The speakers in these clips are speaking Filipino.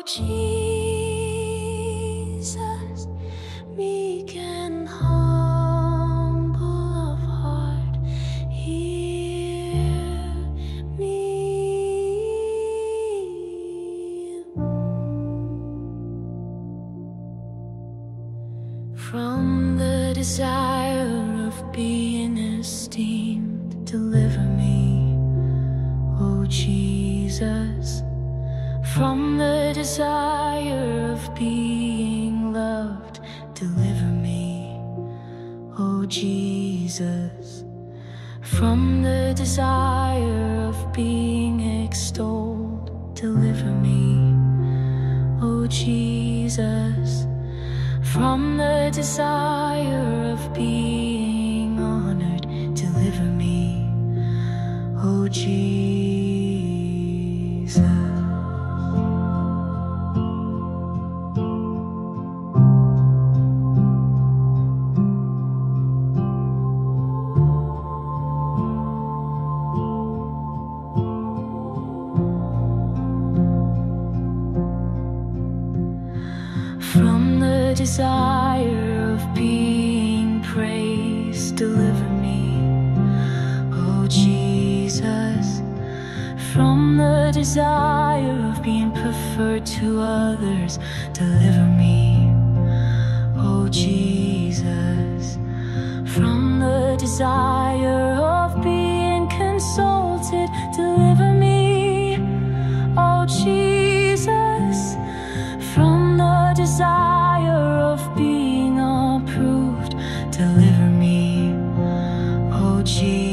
Jesus, meek and humble of heart, hear me. From the desire of being esteemed, deliver me, O Jesus. From the desire of being loved, deliver me, O Jesus. From the desire of being extolled, deliver me, O Jesus. From the desire of being honored, deliver me, O Jesus. From the desire of being praised, deliver me, O Jesus. From the desire of being preferred to others, deliver me, O Jesus. From the desire of being consulted, deliver me, O Jesus. From the desire of being approved, deliver me, O Jesus.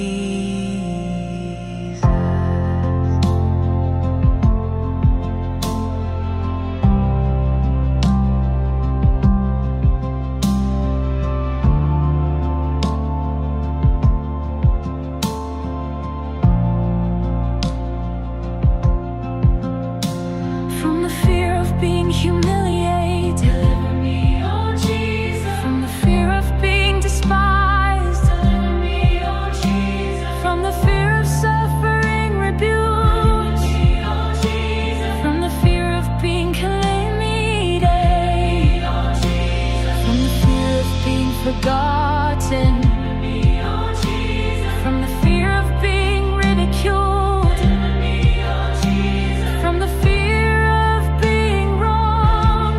From the fear of being humiliated, deliver me, O Jesus. From the fear of being despised, deliver me, O Jesus. From the fear of suffering rebuke, deliver me, O Jesus. From the fear of being calumniated, deliver me, O Jesus. From the fear of being forgotten, deliver me, O Jesus. From the fear of being ridiculed, deliver me, O Jesus. From the fear of being wrong,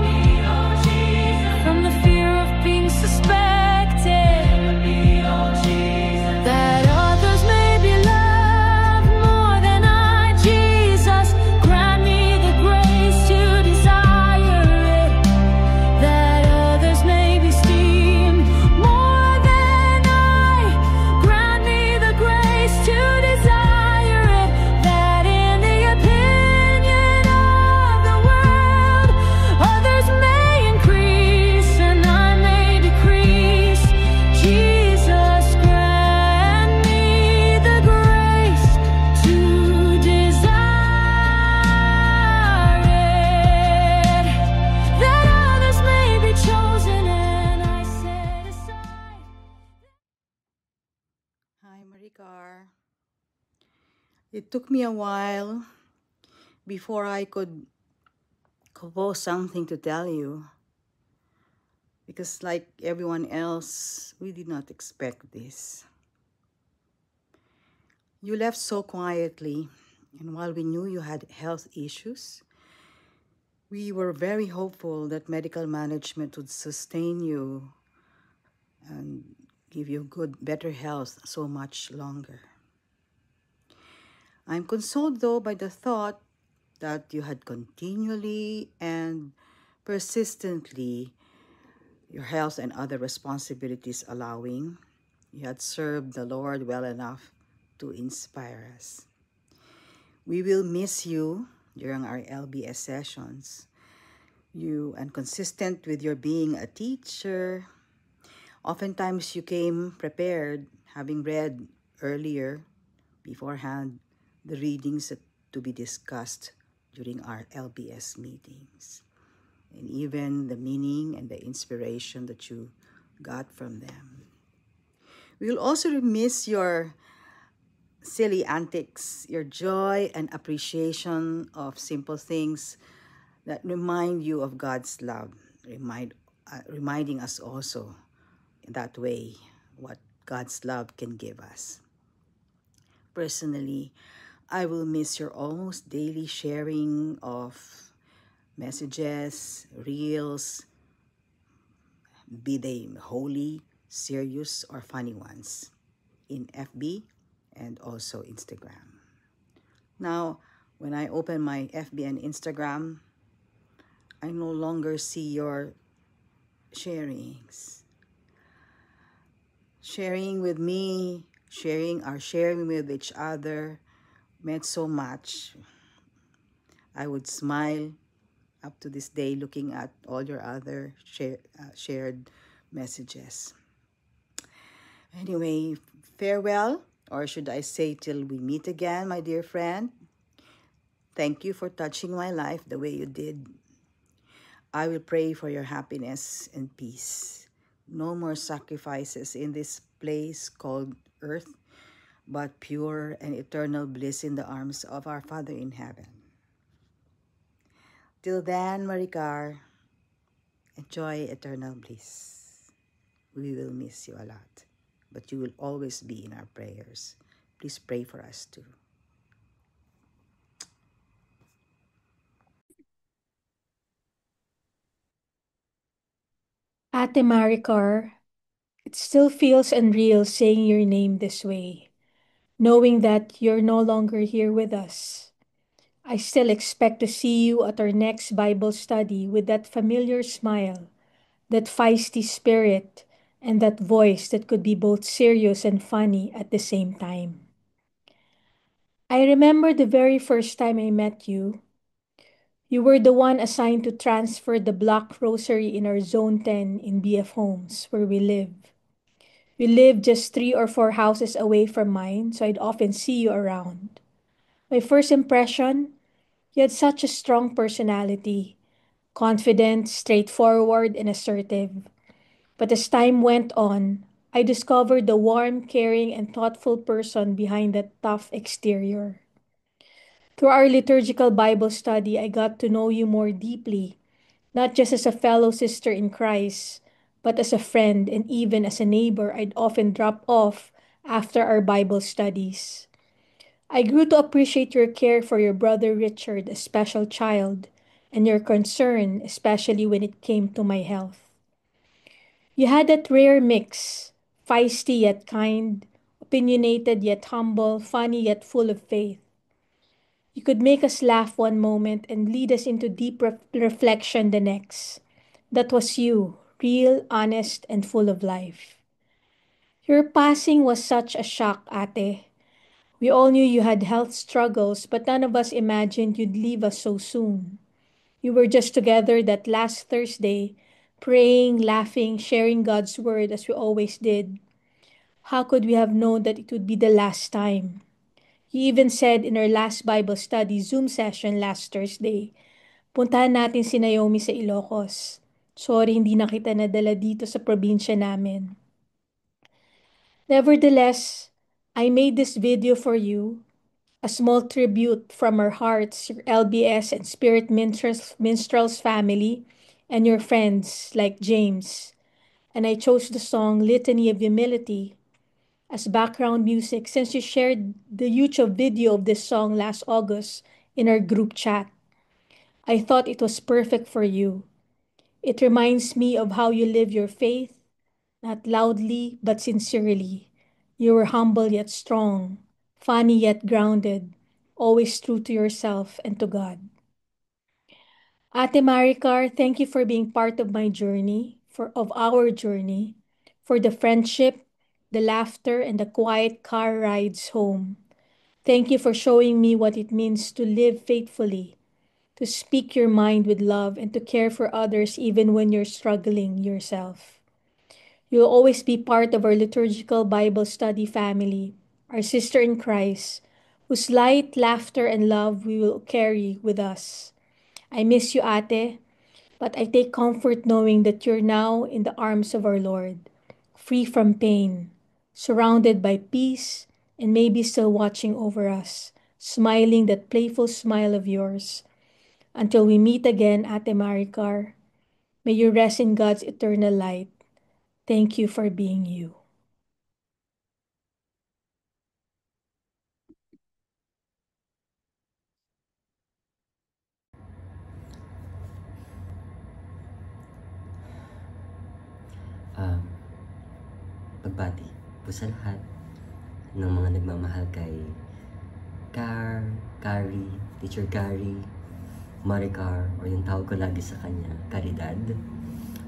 from the fear of being suspected, that others may be loved more than I. Jesus, grant me the grace to desire it, that others may be esteemed more than I. Grant me the grace to desire it, that in the opinion of the world, others may increase and I may decrease. Jesus, grant me the grace to desire it, that others may be chosen and I set aside. Hi, Maricar. It took me a while before I could compose something to tell you, because like everyone else, we did not expect this. You left so quietly, and while we knew you had health issues, we were very hopeful that medical management would sustain you and give you better health so much longer. I'm consoled though by the thought that you had continually and persistently, your health and other responsibilities allowing, you had served the Lord well enough to inspire us. We will miss you during our LBS sessions. You and consistent with your being a teacher. Oftentimes you came prepared, having read earlier, beforehand, the readings to be discussed during our LBS meetings, and even the meaning and the inspiration that you got from them. We will also miss your silly antics, your joy and appreciation of simple things that remind you of God's love, reminding us also in that way what God's love can give us. Personally, I will miss your almost daily sharing of messages, reels, be they holy, serious, or funny ones, in FB and also Instagram. Now, when I open my FB and Instagram, I no longer see your sharings. Sharing with me, sharing with each other meant so much. I would smile up to this day looking at all your other shared messages. Anyway, farewell, or should I say till we meet again, my dear friend. Thank you for touching my life the way you did. I will pray for your happiness and peace. No more sacrifices in this place called earth, but pure and eternal bliss in the arms of our Father in heaven. Till then, Maricar, enjoy eternal bliss. We will miss you a lot, but you will always be in our prayers. Please pray for us too. Ate Maricar, it still feels unreal saying your name this way, knowing that you're no longer here with us. I still expect to see you at our next Bible study with that familiar smile, that feisty spirit, and that voice that could be both serious and funny at the same time. I remember the very first time I met you. You were the one assigned to transfer the block rosary in our Zone 10 in BF Homes, where we live. You lived just 3 or 4 houses away from mine, so I'd often see you around. My first impression, you had such a strong personality, confident, straightforward, and assertive. But as time went on, I discovered the warm, caring, and thoughtful person behind that tough exterior. Through our liturgical Bible study, I got to know you more deeply, not just as a fellow sister in Christ, but as a friend and even as a neighbor I'd often drop off after our Bible studies. I grew to appreciate your care for your brother Richard, a special child, and your concern, especially when it came to my health. You had that rare mix, feisty yet kind, opinionated yet humble, funny yet full of faith. You could make us laugh one moment and lead us into deep reflection the next. That was you, real, honest, and full of life. Your passing was such a shock, ate. We all knew you had health struggles, but none of us imagined you'd leave us so soon. You were just together that last Thursday, praying, laughing, sharing God's word as we always did. How could we have known that it would be the last time? You even said in our last Bible study Zoom session last Thursday, puntahan natin si Naomi sa Ilocos. Sorry, hindi na kita nadala dito sa probinsya namin. Nevertheless, I made this video for you, a small tribute from our hearts, your LBS and Spirit Minstrels family, and your friends like James. And I chose the song Litany of Humility as background music since you shared the YouTube video of this song last August in our group chat. I thought it was perfect for you. It reminds me of how you live your faith, not loudly but sincerely. You were humble yet strong, funny yet grounded, always true to yourself and to God. Ate Maricar, thank you for being part of my journey, of our journey, for the friendship, the laughter, and the quiet car rides home. Thank you for showing me what it means to live faithfully, to speak your mind with love, and to care for others even when you're struggling yourself. You'll always be part of our liturgical Bible study family, our sister in Christ, whose light, laughter, and love we will carry with us. I miss you, ate, but I take comfort knowing that you're now in the arms of our Lord, free from pain, surrounded by peace, and maybe still watching over us, smiling that playful smile of yours. Until we meet again, Ate Maricar, may you rest in God's eternal light. Thank you for being you. Pagbati po sa lahat ng mga nagmamahal kay Carrie, Teacher Carrie, Maricar, o yung tawag ko lagi sa kanya, Caridad.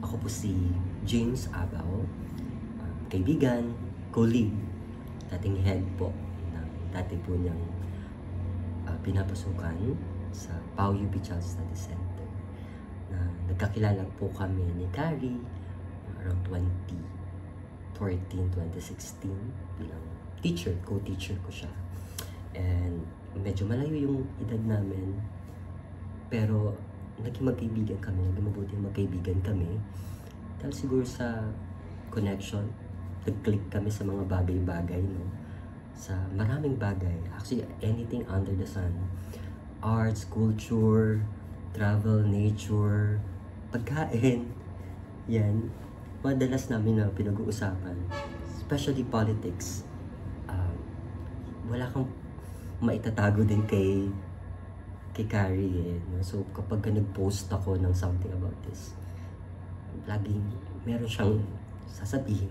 Ako po si James Abaw, kaibigan, colleague, dating head po ng dati po niyang pinapasukan sa Pau UP Child Study Center. Nagkakilala po kami ni Carrie around 2016 bilang teacher, co-teacher ko siya. And medyo malayo yung edad namin, pero naging magkaibigan kami, naging mabuting magkaibigan kami. Dahil siguro sa connection, nag-click kami sa mga bagay-bagay, no? Sa maraming bagay. Actually, anything under the sun. Arts, culture, travel, nature, pagkain. Yan. Madalas namin na pinag-uusapan. Especially politics. Wala kang maitatago din kay Carrie, eh, no? So kapag nag-post ako ng something about this, laging meron siyang sasabihin.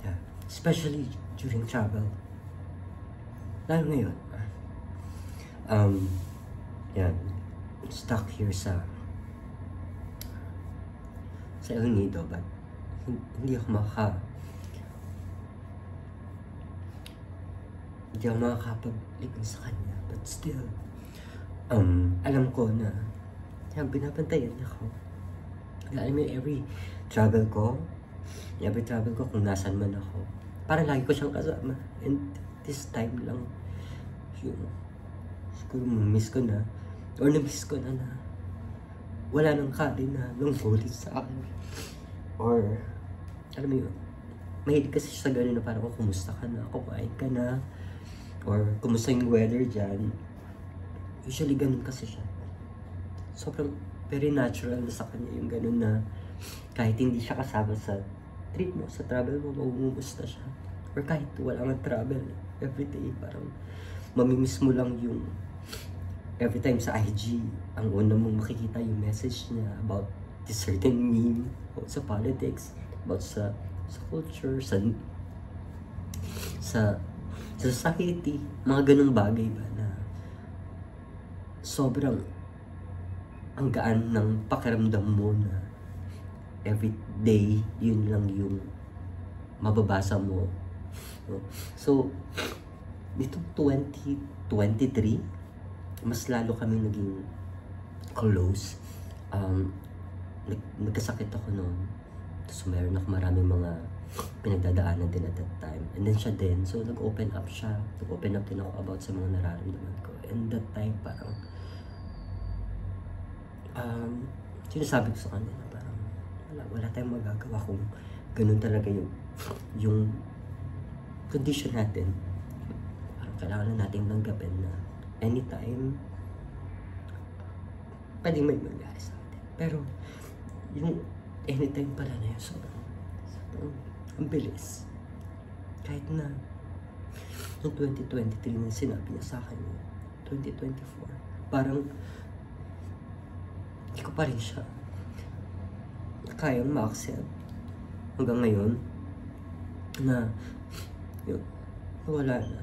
Yeah, especially during travel. Lalo ngayon, yan, stuck here sa El Nido, but hindi ako makakapag-ligon sa kanya, but still, alam ko na binabantayan niya ako. Alam mo, every travel ko kung nasan man ako, para lagi ko siyang kasama. And this time lang, siguro miss ko na, or na-miss ko na wala nang Carrie na lungkulit sa akin. Or, alam mo yun, mahilig kasi siya sa gano'n na parang, kumusta ka na, kumain ka na, or kumusta yung weather dyan. Usually ganun kasi siya. Sobrang very natural na sa kanya yung ganun na kahit hindi siya kasama sa trip mo, sa travel mo, mamumusta siya. Or kahit wala nga travel, everyday, parang mamimiss mo lang yung every time sa IG, ang una mong makikita yung message niya about this certain meme, about sa politics, about sa culture, sa society, mga ganung bagay ba na sobrang ang gaan ng pakiramdam mo na every day yun lang yung mababasa mo. So, dito 2023, mas lalo kami naging close. Nagkasakit ako noon. Tapos meron ako maraming mga pinagdadaanan din at that time. And then siya din. So nag-open up siya. Nag-open up din ako about sa mga nararamdaman ko. And that time parang sinasabi ko sa kanya na parang wala tayong magagawa kung ganun talaga yung condition natin. Parang kailangan na natin tanggapin na anytime pwedeng may mangyari sa atin. Pero yung anytime pala na yun, sobrang ang bilis. Kahit na noong 2023 na sinabi niya sa akin, 2024, parang hindi ko pa rin siya kayang ma-accept hanggang ngayon na yun, wala na.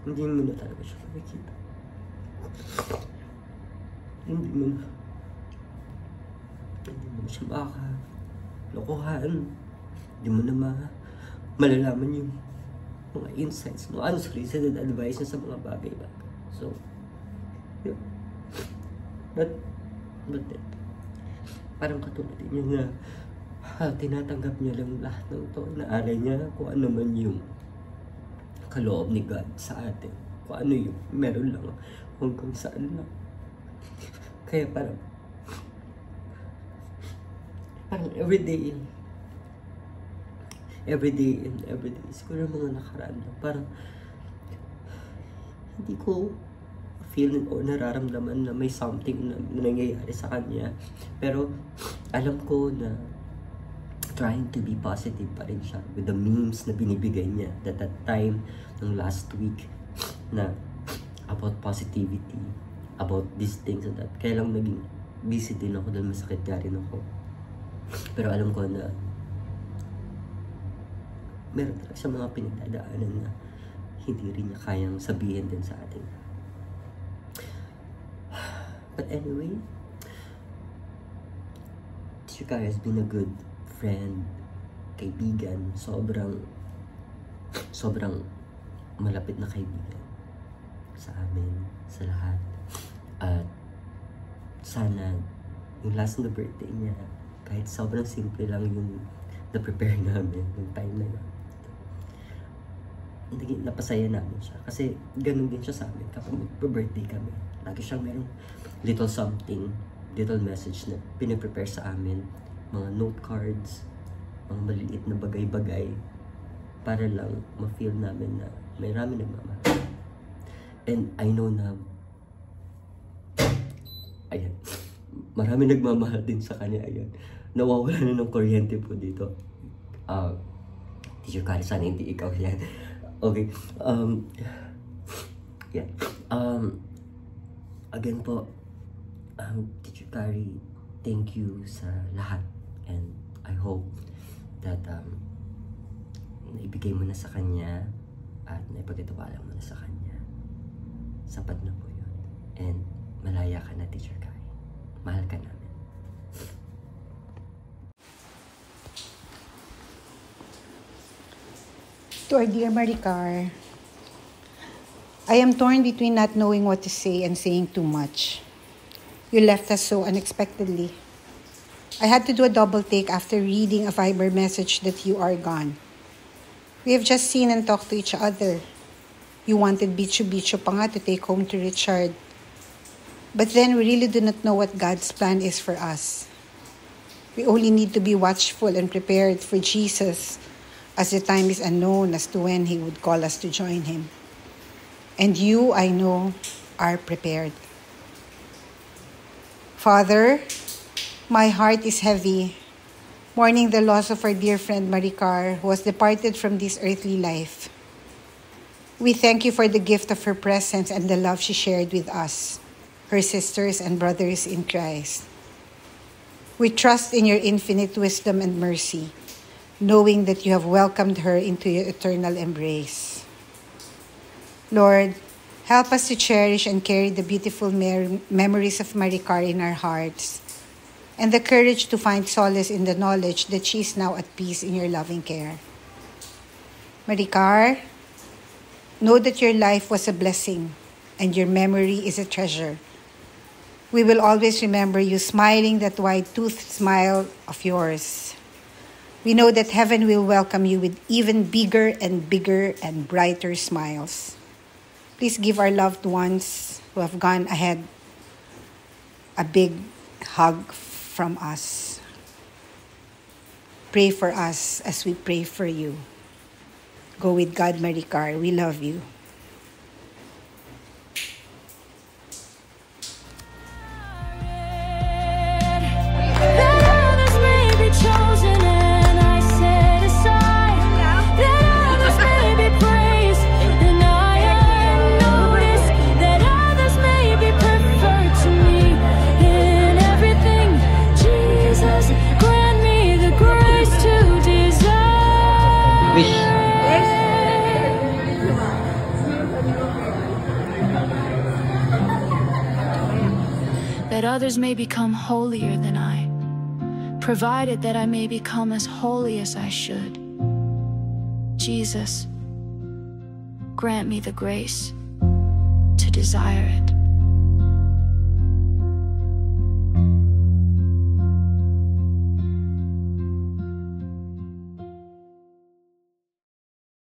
Hindi mo na talaga siya makikita. Hindi mo na siya makakalokohan. Hindi mo na malalaman yung mga insights mo, unsolicited advice sa mga bagay-bagay. So, yun. But parang katulad din yun na tinatanggap niya lang lahat ng to. Naalay niya kung ano man yung kaloob ni God sa atin. Kung ano yung meron lang hanggang saan lang. Kaya parang parang everyday siguro mga nakaraan na parang hindi ko feel o nararamdaman na may something na nangyayari sa kanya, pero alam ko na trying to be positive pa rin siya with the memes na binibigay niya that time ng last week na about positivity, about these things and that. Kaya lang naging busy din ako dahil masakit nga rin ako, pero alam ko na meron talaga sa mga pinagdadaanan na hindi rin niya kayang sabihin din sa atin. But anyway, Teacher Kari has been a good friend, kaibigan, sobrang malapit na kaibigan sa amin, sa lahat. At sana yung last na birthday niya, kahit sobrang simple lang yung na-prepare namin yung time na yun, napasaya namin siya. Kasi ganun din siya sa amin kapag mag-birthday kami. Lagi siyang merong little something, little message na piniprepare sa amin. Mga note cards, mga maliliit na bagay-bagay para lang ma-feel namin na may rami nagmamahal. And I know na ayan, marami nagmamahal din sa kanya. Ayan, nawawala na ng kuryente po dito. Teacher Kari, sana hindi ikaw yan. Okay, yeah. Again po, Teacher Kari, thank you sa lahat, and I hope that naibigay mo na sa kanya at naipagkatiwala mo na sa kanya. Sapat na po yun. And malaya ka na, Teacher Kari. Mahal ka namin. To our dear Maricar, I am torn between not knowing what to say and saying too much. You left us so unexpectedly. I had to do a double take after reading a Viber message that you are gone. We have just seen and talked to each other. You wanted bicho pa nga to take home to Richard. But then we really do not know what God's plan is for us. We only need to be watchful and prepared for Jesus, as the time is unknown as to when He would call us to join Him. And you, I know, are prepared. Father, my heart is heavy, mourning the loss of our dear friend Maricar, who has departed from this earthly life. We thank you for the gift of her presence and the love she shared with us, her sisters and brothers in Christ. We trust in your infinite wisdom and mercy, knowing that you have welcomed her into your eternal embrace. Lord, help us to cherish and carry the beautiful memories of Maricar in our hearts, and the courage to find solace in the knowledge that she is now at peace in your loving care. Maricar, know that your life was a blessing, and your memory is a treasure. We will always remember you smiling that wide-toothed smile of yours. We know that heaven will welcome you with even bigger and brighter smiles. Please give our loved ones who have gone ahead a big hug from us. Pray for us as we pray for you. Go with God, Maricar. We love you. That others may become holier than I, provided that I may become as holy as I should. Jesus, grant me the grace to desire it.